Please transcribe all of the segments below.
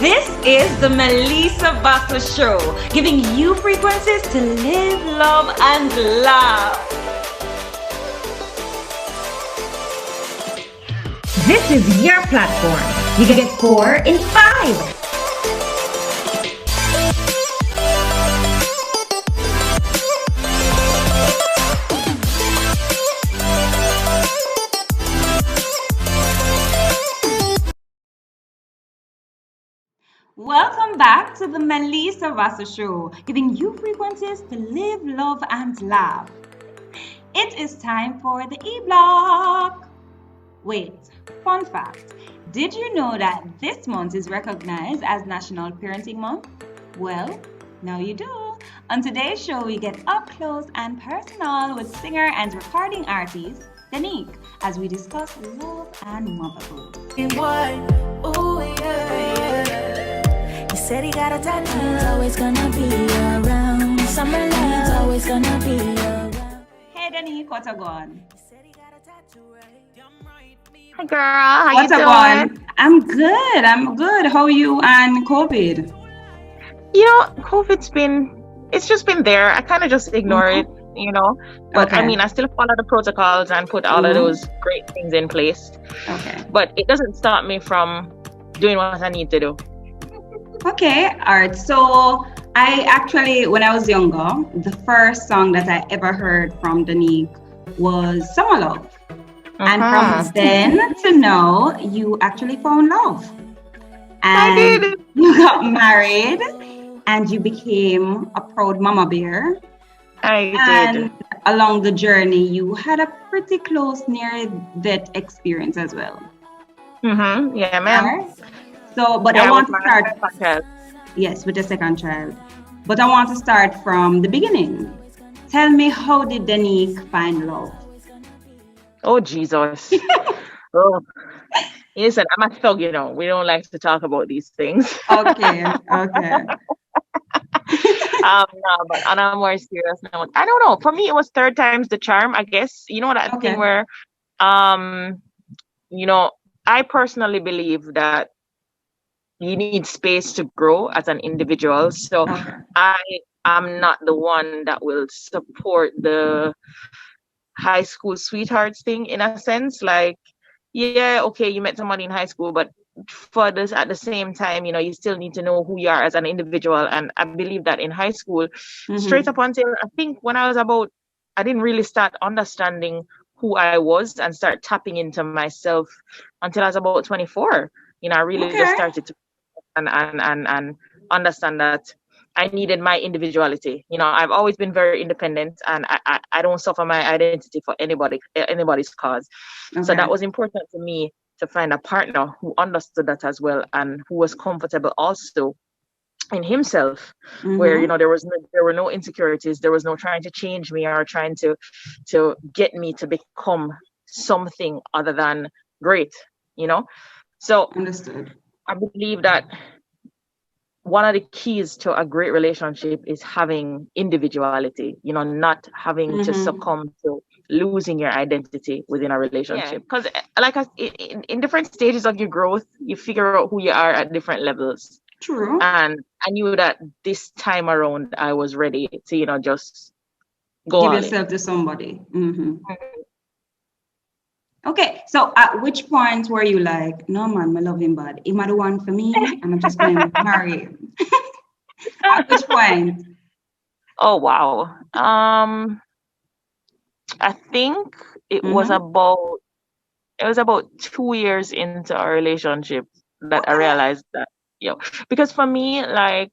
This is the Melessa Vassell Show, giving you frequencies to live, love, and laugh. This is your platform. You can get 4 in 5. Welcome back to the Melessa Vassell Show, giving you frequencies to live, love, and laugh. It is time for the E-Block. Wait, fun fact. Did you know that this month is recognized as National Parenting Month? Well, now you do. On today's show, we get up close and personal with singer and recording artist Denyque as we discuss love and motherhood. Ooh, yeah. He said he got a tattoo, always gonna be around. Summer love's always gonna be around. Hey Denyque, what's going? Hi girl, how What's you doing? I'm good. How are you and COVID? You know, it's just been there. I kind of just ignore it, you know. But Okay. I mean, I still follow the protocols and put all of those great things in place. Okay. But it doesn't stop me from doing what I need to do. Okay, all right. So I actually, when I was younger, the first song that I ever heard from Denyque was Summer Love. And from then to now, you actually found love. And I did. You got married and you became a proud mama bear. I did. And along the journey, you had a pretty close near-death experience as well. Yeah, ma'am. All right. So, but Yeah, I want to with my start, second child. yes, with the second child. But I want to start from the beginning. Tell me, how did Denyque find love? Oh, Jesus. Oh. Listen, I'm a thug, you know. We don't like to talk about these things. Okay. No, but on a more serious note, I don't know. For me, it was third time's the charm, I guess. You know that Okay. thing where, you know, I personally believe that you need space to grow as an individual. So Okay. I am not the one that will support the high school sweethearts thing in a sense. Like, yeah, okay, you met somebody in high school, but for this at the same time, you know, you still need to know who you are as an individual. And I believe that in high school, straight up until I think when I was I didn't really start understanding who I was and start tapping into myself until I was about 24. You know, I really just started to and understand that I needed my individuality. You know, I've always been very independent, and I don't suffer my identity for anybody's cause. Okay. So that was important to me to find a partner who understood that as well and who was comfortable also in himself, where, you know, there were no insecurities, there was no trying to change me or trying to get me to become something other than great, you know. So Understood. I believe that one of the keys to a great relationship is having individuality, you know, not having to succumb to losing your identity within a relationship. Because in different stages of your growth, you figure out who you are at different levels. True. And I knew that this time around I was ready to, you know, just go Give all in. yourself to somebody. Okay, so at which point were you like, no man, I love him bad. He might the one for me, and I'm just going to marry him. At which point? Oh wow. I think it was about 2 years into our relationship that I realized that, because for me, like,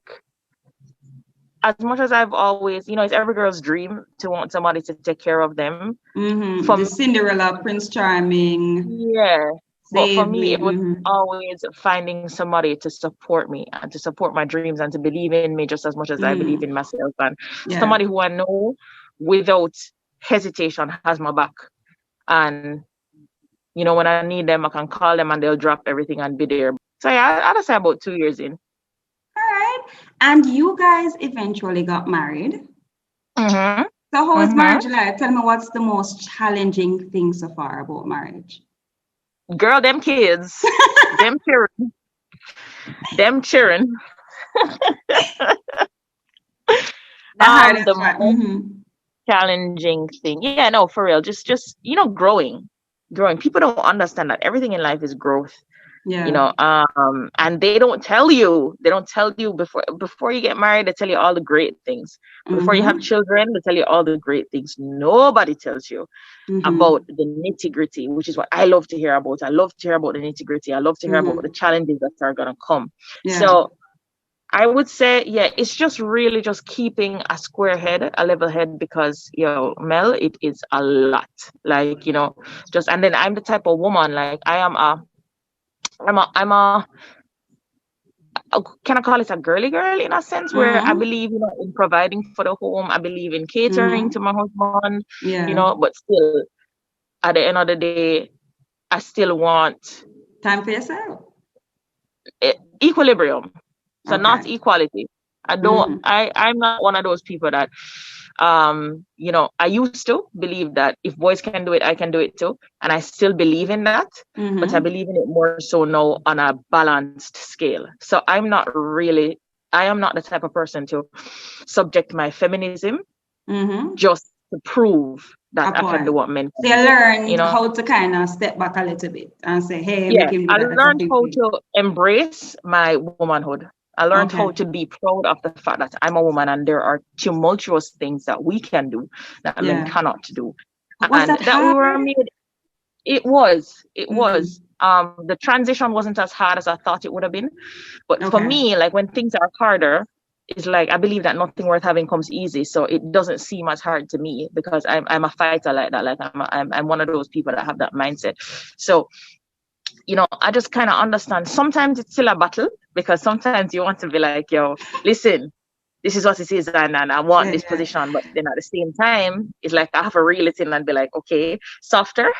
as much as I've always, you know, it's every girl's dream to want somebody to take care of them. The Cinderella, Prince Charming. Yeah. But for me, it was me. always finding somebody to support me and to support my dreams and to believe in me just as much as I believe in myself. And somebody who I know without hesitation has my back. And, you know, when I need them, I can call them and they'll drop everything and be there. So yeah, I'd say about 2 years in. All right. And you guys eventually got married. So how is marriage like? Tell me, what's the most challenging thing so far about marriage? Girl, them kids. Them children. them cheering. The hardest The part. most challenging thing. Yeah, no, for real. Just growing. People don't understand that everything in life is growth. Yeah. And they don't tell you. Before you get married, they tell you all the great things. Before you have children, they tell you all the great things. Nobody tells you about the nitty-gritty, which is what I love to hear about. I love to hear about the nitty-gritty. I love to hear about the challenges that are gonna come. Yeah. So I would say, yeah, it's just really just keeping a square head, a level head, because, Mel, it is a lot. Like, and then I'm the type of woman, like I'm a, can I call it a girly girl in a sense, where I believe, in providing for the home. I believe in catering to my husband, Yeah. but still, at the end of the day, I still want Time for yourself. equilibrium. So not Okay. equality. I'm not one of those people that, I used to believe that if boys can do it, I can do it too. And I still believe in that, but I believe in it more so now on a balanced scale. So I am not the type of person to subject my feminism just to prove that I can do what men So can you do. learned how to kind of step back a little bit and say, hey, Yeah, make him do I that. That's a learned big how thing. to embrace my womanhood. I learned how to be proud of the fact that I'm a woman and there are tumultuous things that we can do that men cannot do. Was And that that we hard? were made, it was. The transition wasn't as hard as I thought it would have been. But for me, like when things are harder, it's like I believe that nothing worth having comes easy. So it doesn't seem as hard to me because I'm a fighter like that. Like I'm one of those people that have that mindset. So I just kind of understand. Sometimes it's still a battle because sometimes you want to be like, yo, listen, this is what it is, and I want this position. But then at the same time, it's like I have to reel it in and be like, okay, softer,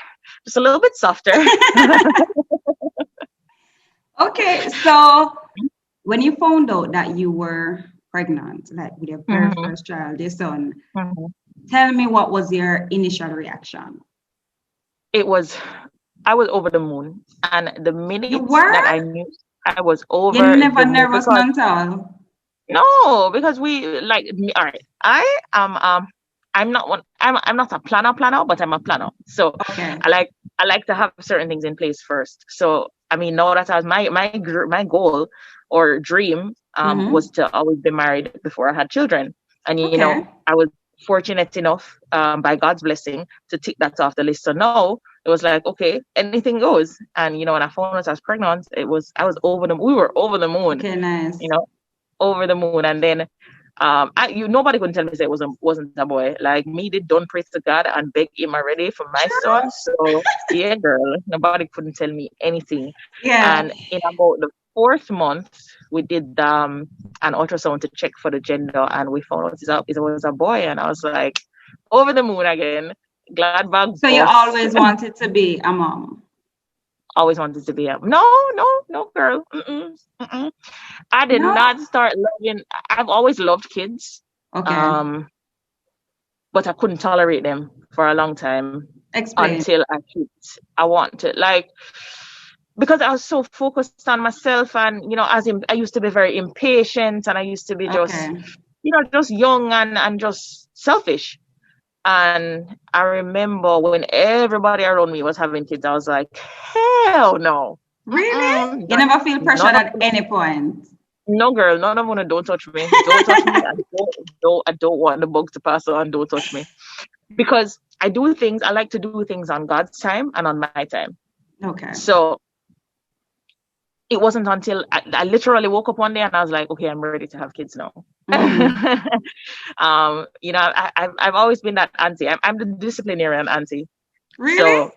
just a little bit softer. Okay, so when you found out that you were pregnant, like with your very first child, your son, tell me what was your initial reaction? I was over the moon, and the minute You were? that I knew I was over You never the moon, nervous none at all? no, because we like me. All right, I am I'm not one. I'm not a planner, but I'm a planner. So I like to have certain things in place first. So I mean, now that I was my goal or dream was to always be married before I had children, and I was fortunate enough by God's blessing to tick that off the list. So now it was like, okay, anything goes. And when I found out I was pregnant, I was over we were over the moon. Okay, nice. Over the moon. And then nobody couldn't tell me that it wasn't a boy. Like me, did don't pray to God and beg him already for my son. So yeah, girl, nobody couldn't tell me anything. Yeah. And in about the 4th month, we did an ultrasound to check for the gender, and we found out it was a boy. And I was like, over the moon again. Glad bag. So you always wanted to be a mom? Always wanted to be a no, girl. I did not start loving. I've always loved kids. Okay. But I couldn't tolerate them for a long time. Explain. Until I wanted, like, because I was so focused on myself, and I used to be very impatient, and I used to be just young and just selfish. And I remember when everybody around me was having kids, I was like, hell no. Really? You never feel pressured at any point? No, girl, none of them. Don't touch me. Don't touch me. I don't want the bug to pass on. Don't touch me. Because I like to do things on God's time and on my time. Okay. So it wasn't until I literally woke up one day and I was like, okay, I'm ready to have kids now. I've always been that auntie. I'm the disciplinarian auntie. Really? So,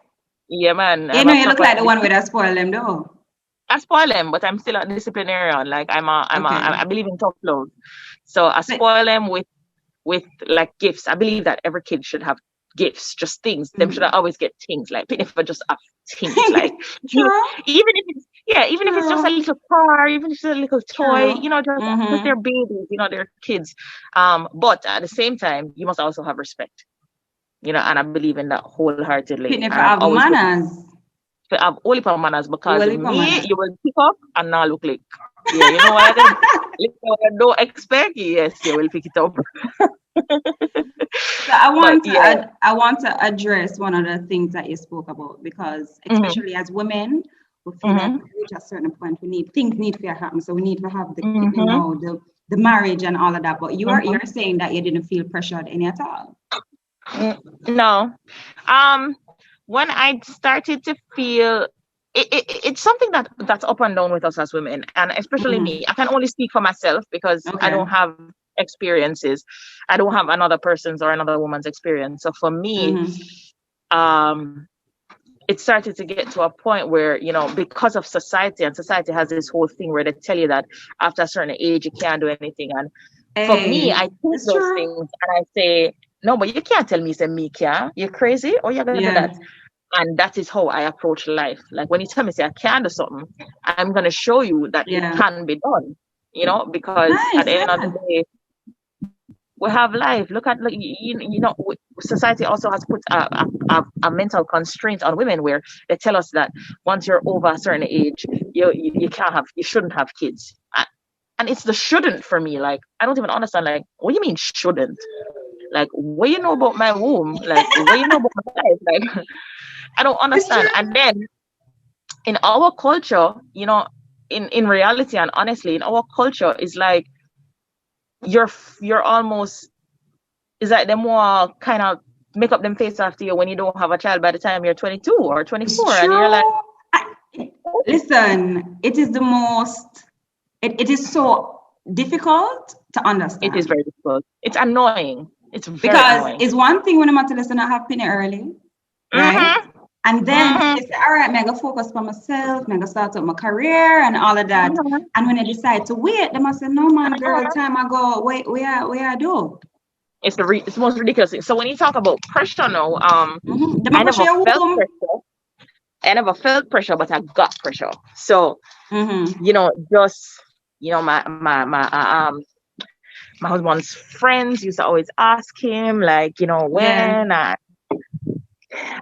yeah, man. You look like the one with a spoil them though. I spoil them, but I'm still a disciplinarian. Like I believe in tough love. So I spoil them with like gifts. I believe that every kid should have gifts, just things. Them should always get things. Like if I just have things, like even if it's just a little car, even if it's a little toy, just they're babies, they're kids. But at the same time, you must also have respect. And I believe in that wholeheartedly. Have manners. to have only for manners, because Only for me, manners. you will pick up and not look like. Yeah, you know what I did? Little what I don't expect, yes, you will pick it up. So I But want to yeah. I want to address one of the things that you spoke about, because Mm-hmm, especially as women, we feel like mm-hmm, when we reach a certain point, we need things need to happen. So we need to have the mm-hmm, the marriage and all of that. But mm-hmm. you're saying that you didn't feel pressured any at all. No. When I started to feel it's something that's up and down with us as women, and especially Mm-hmm. me. I can only speak for myself because I Okay. don't have experiences. I don't have another person's or another woman's experience. So for me, Mm-hmm. um, it started to get to a point where, because of society, and society has this whole thing where they tell you that after a certain age you can't do anything. And for me, Hey, I think it's those true. things and I say, no, but you can't tell me, say me can. You're crazy or you're gonna do Yeah. that. And that is how I approach life. Like when you tell me, say I can do something, I'm gonna show you that it Yeah. can be done. Because at Nice. the end of the Yeah. day, we have life. Look at society also has put a mental constraint on women where they tell us that once you're over a certain age, you shouldn't have kids. And it's the shouldn't for me. Like I don't even understand. Like what do you mean shouldn't? Like what you know about my womb? Like what you know about my life? Like I don't It's true. understand. And then in our culture, in reality and honestly, in our culture, is like you're almost, is like the more kind of make up them face after you when you don't have a child by the time you're 22 or It's 24, and you're like, true. Listen, it is the most, it is so difficult to it is understand, very difficult. It's annoying. It's very because annoying. it's one thing when I'm at listen, I have penny early, right? Mm-hmm. And then Mm-hmm. you say, all right, I'm gonna focus on myself, I'm gonna start up my career and all of that. Mm-hmm. And when I decide to wait, they must say, no man, girl, time ago, wait, where I do? It's the most ridiculous thing. So when you talk about pressure now, The I pressure never your felt womb. pressure. I never felt pressure, but I got pressure. So Mm-hmm. just my husband's friends used to always ask him, like, Yeah, when,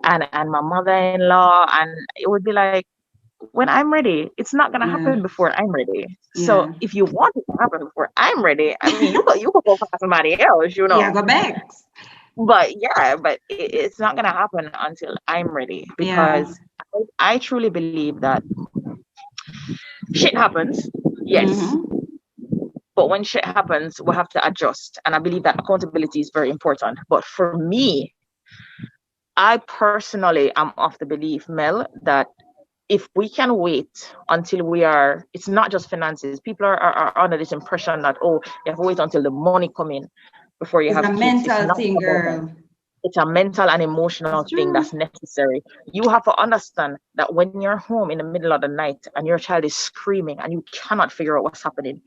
and my mother-in-law, and it would be like, when I'm ready. It's not gonna yeah, happen before I'm ready. So yeah. if you want it to happen before I'm ready, I mean, you could go find somebody else, Yeah, go back. But yeah, but it's not gonna happen until I'm ready, Yeah. because I truly believe that shit happens, yes, Mm-hmm. but when shit happens, we have to adjust. And I believe that accountability is very important. But for me, I personally am of the belief, Mel, that if we can wait until it's not just finances. People are under this impression that, oh, you have to wait until the money come in before you It's a have kids. It's mental not thing, about that. girl. It's a mental and emotional It's thing true. that's necessary. You have to understand that when you're home in the middle of the night and your child is screaming and you cannot figure out what's happening,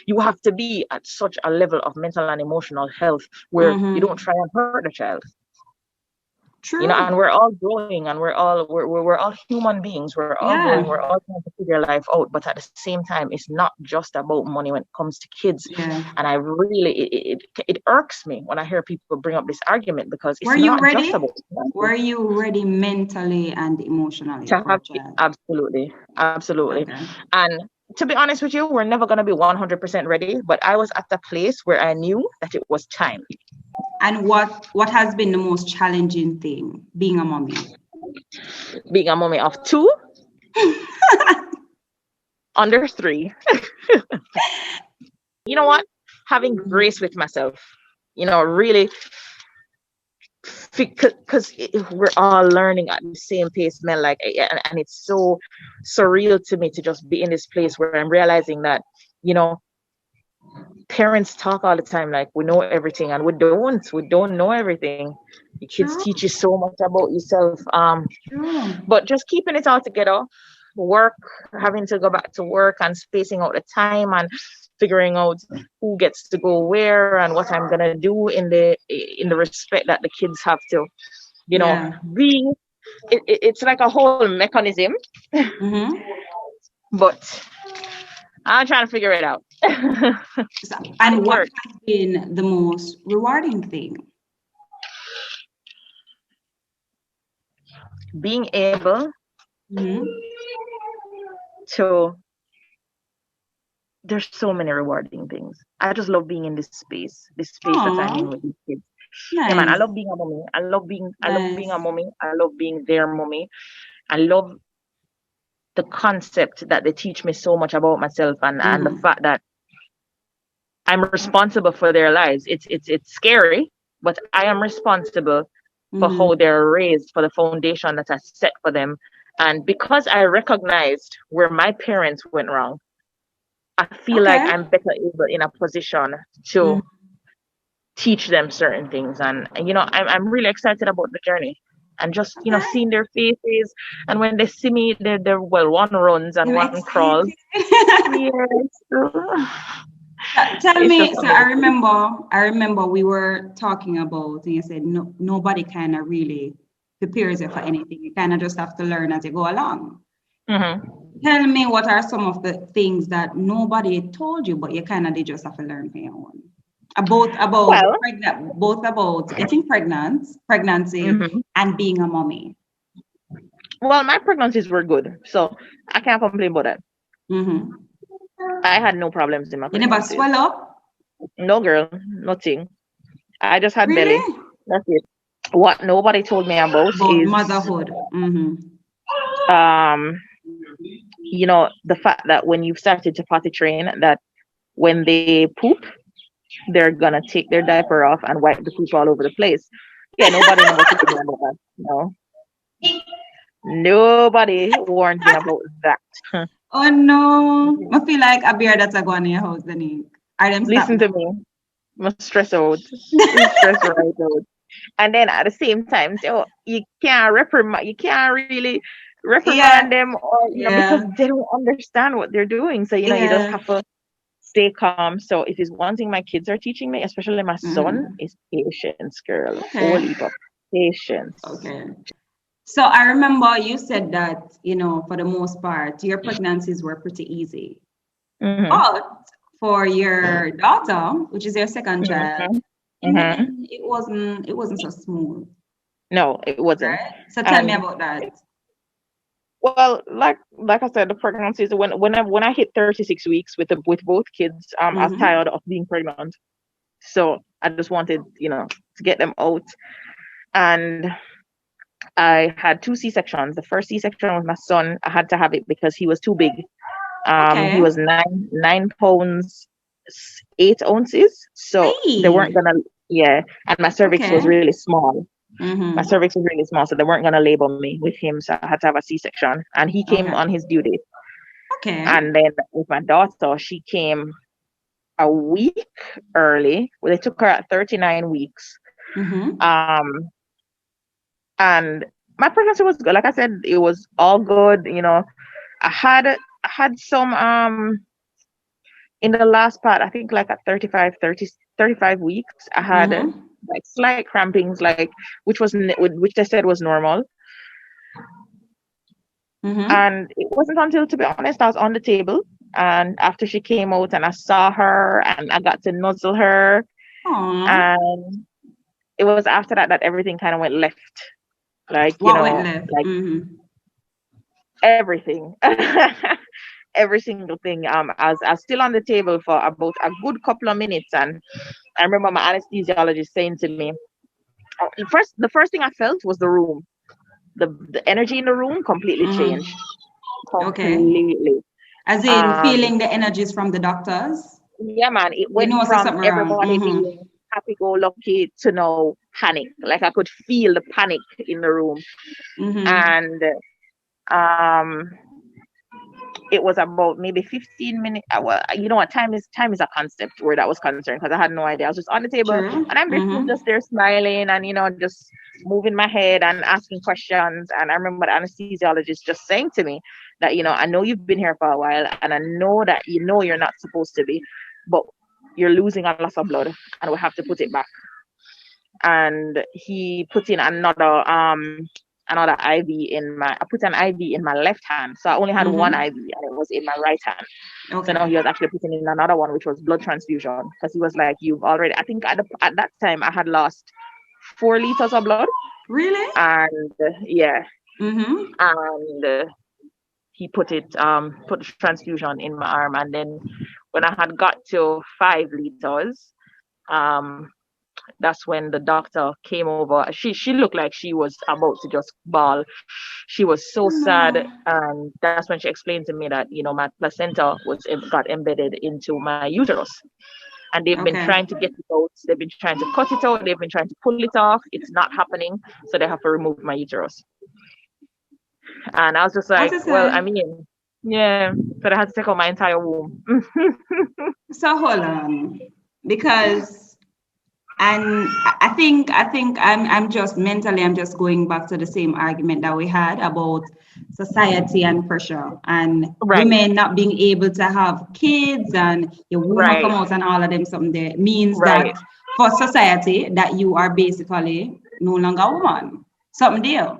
you have to be at such a level of mental and emotional health where you don't Mm-hmm. try and hurt the child. And True. we're all growing, and we're all human beings. We're all growing, Yeah. we're all trying to figure life out, but at the same time, it's not just about money when it comes to kids. Yeah. And I really, it irks me when I hear people bring up this argument, because Were it's you not just ready? about finances. Were you ready mentally and emotionally To for a have child? absolutely. Okay. And to be honest with you, we're never going to be 100% ready, but I was at the place where I knew that it was time. And what has been the most challenging thing being a mommy? Being a mommy of two under three. You know what? Having grace with myself, really, because we're all learning at the same pace, man. Like, and it's so surreal to me to just be in this place where I'm realizing that, you know, parents talk all the time like we know everything, and we don't know everything. The kids True. teach you so much about yourself. True. But just keeping it all together, work, having to go back to work and spacing out the time and figuring out who gets to go where and what I'm gonna do in the respect that the kids have to, Yeah. be. It's like a whole mechanism, Mm-hmm. but I'm trying to figure it out. So, And and it what works. has been the most rewarding thing? Being able Mm-hmm. So there's so many rewarding things. I just love being in this space that I'm in Oh, with these kids. Yeah, man, I nice. love being a mommy. I love being a Nice. mommy. I love being their mommy. I love the concept that they teach me so much about myself, and the Mm-hmm. fact that I'm responsible for their lives. It's scary, but I am responsible for Mm-hmm. how they're raised, for the foundation that I set for them. And because I recognized where my parents went wrong, I feel like Okay. I'm better able in a position Mm-hmm. to teach them certain things. And I'm really excited about the journey. And just, Okay. seeing their faces. And when they see me, they're well, one runs and You're one crawls. excited. Yes. Tell It's just me, so amazing. I remember we were talking about, and you said no, nobody kind of really prepares you for anything. You kind of just have to learn as you go along. Hmm. Tell me what are some of the things that nobody told you, but you kind of did just have to learn for your own. Well, Both about getting pregnant, pregnancy, mhm. and being a mommy. Well, my pregnancies were good, so I can't complain about that. Mm-hmm. I had no problems in my You never pregnancies. swell up? No girl, nothing. I just had belly. Really? That's it. What nobody told me about About is, motherhood. Mm-hmm. um, the fact that when you've started to potty train, that when they poop, they're gonna take their diaper off and wipe the poop all over the place. Yeah, nobody never told me about that. No, nobody warned me about that. Oh no. I feel like a beer that's a go in your house, Denyque. I them stop Listen to now. me. I'm stress out. Stress right out. And then at the same time, so you can't really reprimand Yeah, them, or because yeah, they don't understand what they're doing. So you just yeah. have to stay calm. So if it's one thing my kids are teaching me, especially my son, Mm. is patience, girl. Okay, Holy but patience. okay. So I remember you said that, for the most part, your pregnancies were pretty easy. Mm-hmm. But for your daughter, which is your second child, Mm-hmm. in the Mm-hmm. end, it wasn't so smooth, No, it wasn't. right? So tell me And about that. well, like I said, the pregnancies, when I hit 36 weeks with both kids, I was Mm-hmm. tired of being pregnant. So I just wanted, to get them out. And I had two C-sections. The first C-section with my son, I had to have it because he was too big. He Okay. was 9 pounds 8 ounces. So they weren't Hey. gonna, yeah. And my cervix was Okay. really small. My Mm-hmm. cervix was really small, so they weren't gonna label me with him. So I had to have a C-section. And he came Okay. on his due date. Okay. And then with my daughter, she came a week early. Well, they took her at 39 weeks. Mm-hmm. Um, and my pregnancy was good. Like I said, it was all good. I had some in the last part, I think like at 35 weeks, I had Mm-hmm. like slight crampings, like which they said was normal. Mm-hmm. And it wasn't until, to be honest, I was on the table, and after she came out and I saw her and I got to nuzzle her, Aw. and it was after that everything kind of went left. Like, What went left? like Mm-hmm. everything. Every single thing. I was still on the table for about a good couple of minutes, and I remember my anesthesiologist saying to me, the first thing I felt was the room. The energy in the room completely changed. Mm-hmm. Okay. Completely. As in Um, feeling the energies from the doctors? yeah, man, it You went know, say from something wrong. everybody Mm-hmm. being happy-go-lucky to now panic. Like I could feel the panic in the room, Mm-hmm. and um, it was about maybe 15 minutes. Well, you know what? Time is a concept where that was concerned, because I had no idea. I was just on the table, True. and I'm basically Mm-hmm. just there smiling and just moving my head and asking questions. And I remember the anesthesiologist just saying to me that, I know you've been here for a while, and I know that you're not supposed to be, but you're losing a lot of blood, and we have to put it back. And he put in another IV in my I put an IV in my left hand. So I only had one Mm-hmm. IV, and it was in my right hand. So now Okay. he was actually putting in another one, which was blood transfusion, because he was like, you've already, I think at that time I had lost 4 liters of blood. Really? And yeah. Mm-hmm. And he put the transfusion in my arm, and then when I had got to 5 liters, that's when the doctor came over. She looked like she was about to just bawl. She was so sad, and that's when she explained to me that, you know, my placenta got embedded into my uterus, and they've been trying to get it out. They've been trying to cut it out. They've been trying to pull it off. It's not happening, so they have to remove my uterus. And I was just like, well, I mean, yeah. So they had to take out my entire womb. So hold on, because, and I think I'm just mentally, I'm just going back to the same argument that we had about society and pressure and women not being able to have kids, and your womb come out and all of them, something there means that for society that you are basically no longer a woman, something there.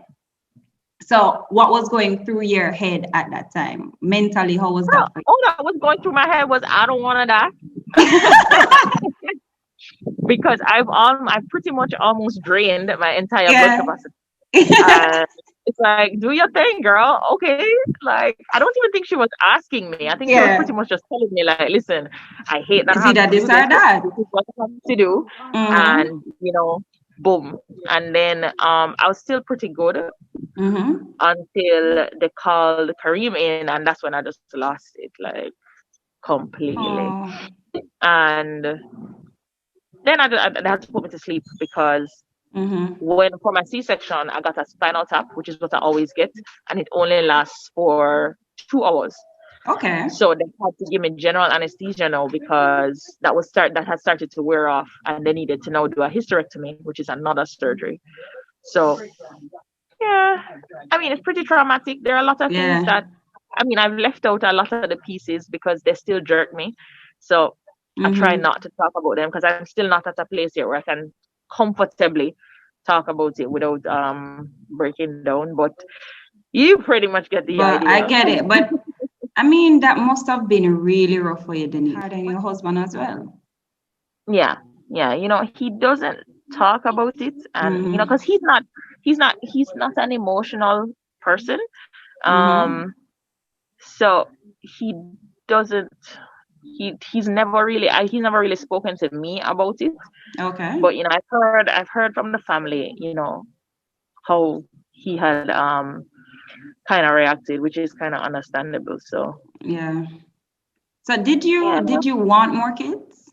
So what was going through your head at that time? Mentally, how was that? All that was going through my head was, I don't want to die. Because I've pretty much almost drained my entire blood capacity. It's like, do your thing, girl. Okay. Like, I don't even think she was asking me. I think she was pretty much just telling me, like, listen, I hate that. This or that. This is what I have to do. And, you know, boom. And then I was still pretty good until they called Kareem in, and that's when I just lost it, like, completely. And then I had to put me to sleep, because when for my C-section, I got a spinal tap, which is what I always get, and it only lasts for 2 hours. Okay. So they had to give me general anesthesia now, because that had started to wear off, and they needed to now do a hysterectomy, which is another surgery. So yeah, I mean, it's pretty traumatic. There are a lot of things that, I mean, I've left out a lot of the pieces because they still jerk me. So I try not to talk about them, because I'm still not at a place yet where I can comfortably talk about it without breaking down. But you pretty much get the idea. I get it. But I mean, that must have been really rough for you, Denyque. Hard on your husband as well. Yeah. You know, he doesn't talk about it, and you know, because he's not an emotional person. So he doesn't. He's never really spoken to me about it. Okay. But you know, I've heard from the family, you know, how he had kind of reacted, which is kind of understandable. So yeah. So did you want more kids?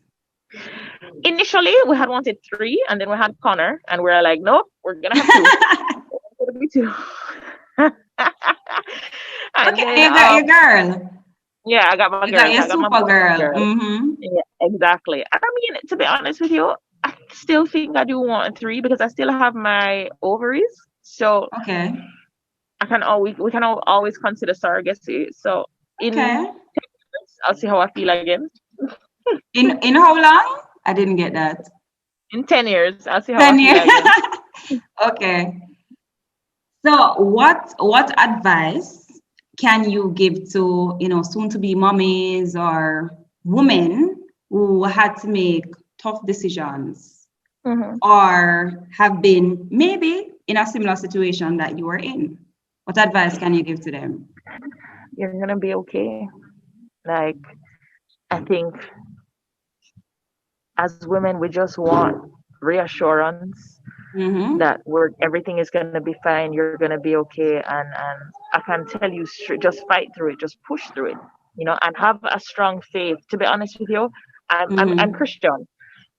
Initially, we had wanted 3, and then we had Connor, and we were like, nope, we're gonna have 2. We're gonna be 2. And then, you got your girl. Yeah, I got my girl. You got your super girl. Yeah, exactly. I mean, to be honest with you, I still think I do want 3, because I still have my ovaries. So okay, we can always consider surrogacy. So in 10 years, I'll see how I feel again. In how long? I didn't get that. In 10 years, I'll see how I feel again. Okay. So what advice can you give to, you know, soon to be mommies or women who had to make tough decisions or have been maybe in a similar situation that you were in? What advice can you give to them? You're gonna be okay. Like, I think as women, we just want reassurance that everything is gonna be fine. You're gonna be okay, and I can tell you, just fight through it, just push through it, you know, and have a strong faith. To be honest with you, I'm Christian,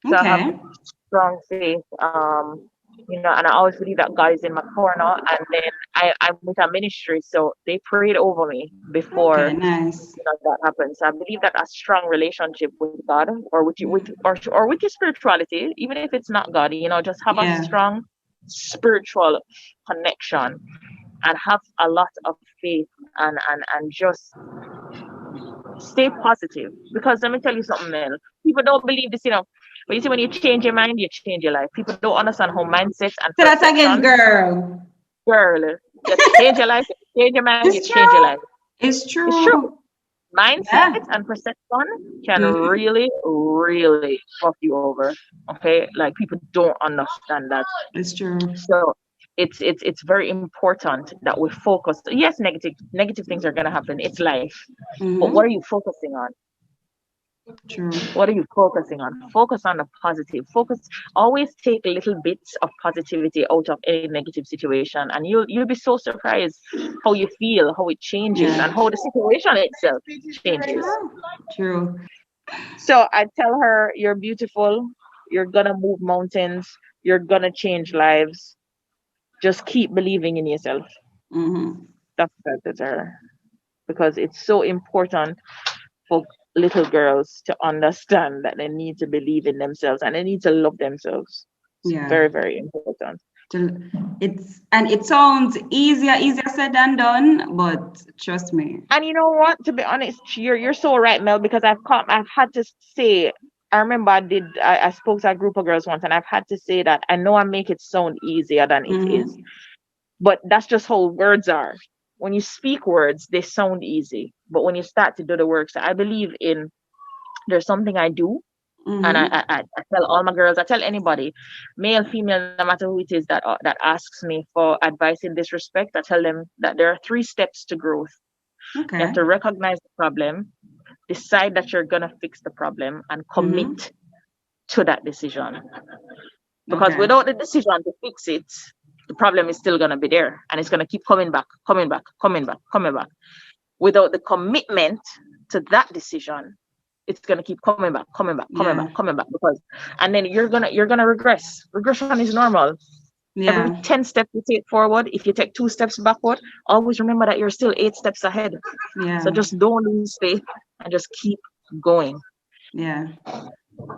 so I have strong faith. You know, and I always believe that God is in my corner. And then I'm with a ministry, so they prayed over me before you know, that happened. So I believe that a strong relationship with God, or with you, with your spirituality, even if it's not God, you know, just have a strong spiritual connection, and have a lot of faith, and just stay positive. Because let me tell you something, man. People don't believe this, you know. But you see, when you change your mind, you change your life. People don't understand how mindsets and say that again, girl. You change your life, you change your mind, you change your life. It's true. It's true. Mindset and perception can really, really fuck you over. Okay, like people don't understand that. It's true. So it's very important that we focus. Yes, negative things are gonna happen. It's life. But what are you focusing on? True. What are you focusing on? Focus on the positive. Always take little bits of positivity out of any negative situation, and you'll be so surprised how you feel, how it changes, and how the situation itself changes. True. So I tell her, you're beautiful, you're gonna move mountains, you're gonna change lives. Just keep believing in yourself. That's what I tell her. Because it's so important for little girls to understand that they need to believe in themselves and they need to love themselves. It's very, very important. It sounds easier said than done, but trust me. And you know what? To be honest, you're so right, Mel, because I've had to say, I remember I spoke to a group of girls once, and I've had to say that I know I make it sound easier than it is, but that's just how words are. When you speak words, they sound easy, but when you start to do the work, so I believe in, there's something I do, and I tell all my girls, I tell anybody, male, female, no matter who it is that asks me for advice in this respect, I tell them that there are 3 steps to growth. Okay. You have to recognize the problem, decide that you're gonna fix the problem, and commit to that decision. Because without the decision to fix it, the problem is still gonna be there, and it's gonna keep coming back. Without the commitment to that decision, it's gonna keep coming back. Because, and then you're gonna regress. Regression is normal. Every 10 steps you take forward, if you take 2 steps backward, always remember that you're still 8 steps ahead. So just don't lose faith and just keep going.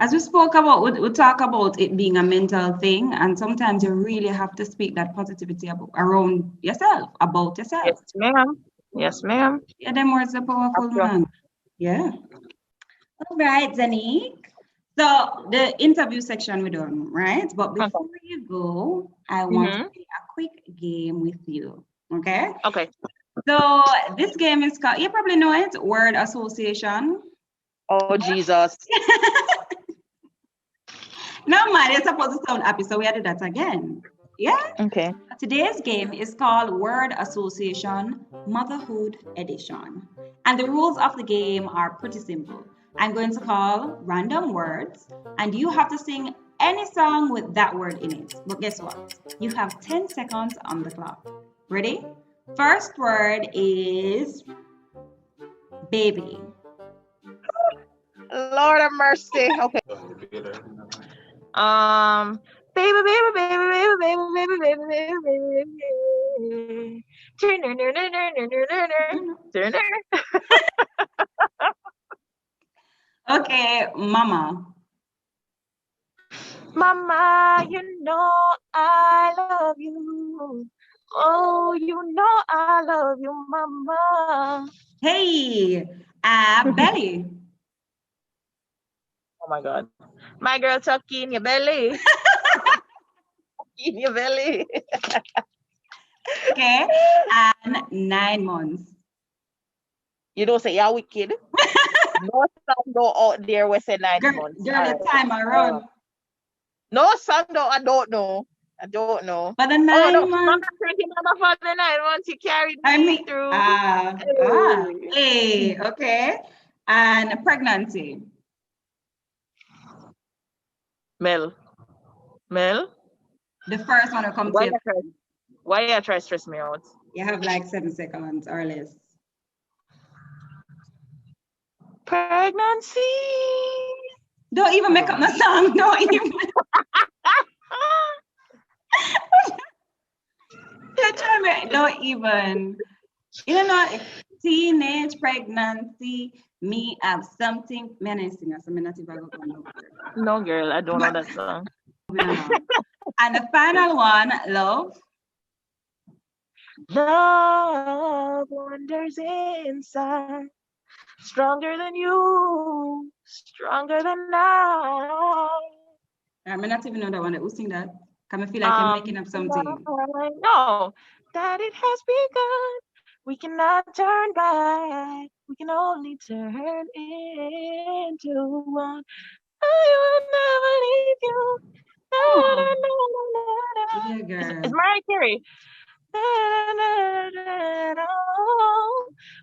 As we spoke about, we talk about it being a mental thing, and sometimes you really have to speak that positivity around yourself, about yourself. Yes, ma'am. Yeah, them words are powerful, man. Yeah. All right, Denyque. So the interview section we're done, right? But before you go, I want to play a quick game with you. Okay? Okay. So this game is called, you probably know it, word association. Oh, Jesus. No, man, it's supposed to sound happy, so we added that again. Yeah? Okay. Today's game is called Word Association Motherhood Edition. And the rules of the game are pretty simple. I'm going to call random words, and you have to sing any song with that word in it. But guess what? You have 10 seconds on the clock. Ready? First word is baby. Lord have mercy. Okay. Baby, baby, baby, baby, baby, baby, baby, baby, baby. Turner. Okay, mama. Mama, you know I love you. Oh, you know I love you, mama. Hey, belly. Oh my God. My girl, tuck in your belly. In your belly. Okay, and 9 months. You don't say you're wicked. No song go out there we say 9 months. Girl, the time I run. No song though, I don't know. But the 9 months. Mama for the 9 months you carried me through. Hey, okay. And pregnancy. Mel. The first one will come to you. Why you try to stress me out? You have like 7 seconds or less. Pregnancy. Don't even make up my song. Don't even. Don't even. You know, teenage pregnancy, me have something. Man, I sing. So I'm not even going to. No, girl, I don't know that song. And the final one, love. Love wanders inside, stronger than you, stronger than I. I may not even know that one. Who sing that? Can I feel like you're making up something? No, that it has begun. We cannot turn back. We can only turn into one. I will never leave you. Oh, yeah, It's girl. Mariah Carey.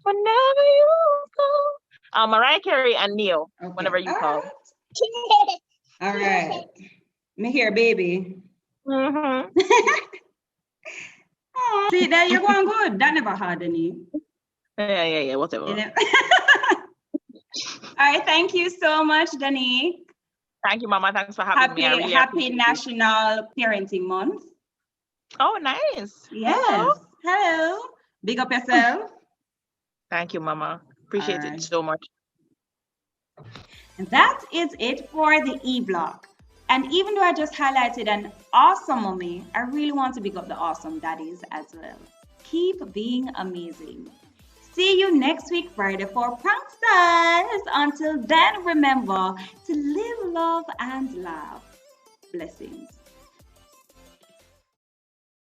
Whenever you go. Mariah Carey and Neil. Okay. Whenever you All call. right. All right. Me here, baby. Mm-hmm. Oh, see, there you're going good. That never had any. Yeah. Whatever. You know? All right. Thank you so much, Denyque. Thank you, Mama. Thanks for having me. I really Happy appreciate it. National Parenting Month. Oh, nice. Yes. Hello. Big up yourself. Thank you, Mama. Appreciate All right. it so much. And that is it for the E-Block. And even though I just highlighted an awesome mommy, I really want to big up the awesome daddies as well. Keep being amazing. See you next week, Friday, for Pranksters. Until then, remember to live, love, and laugh. Blessings.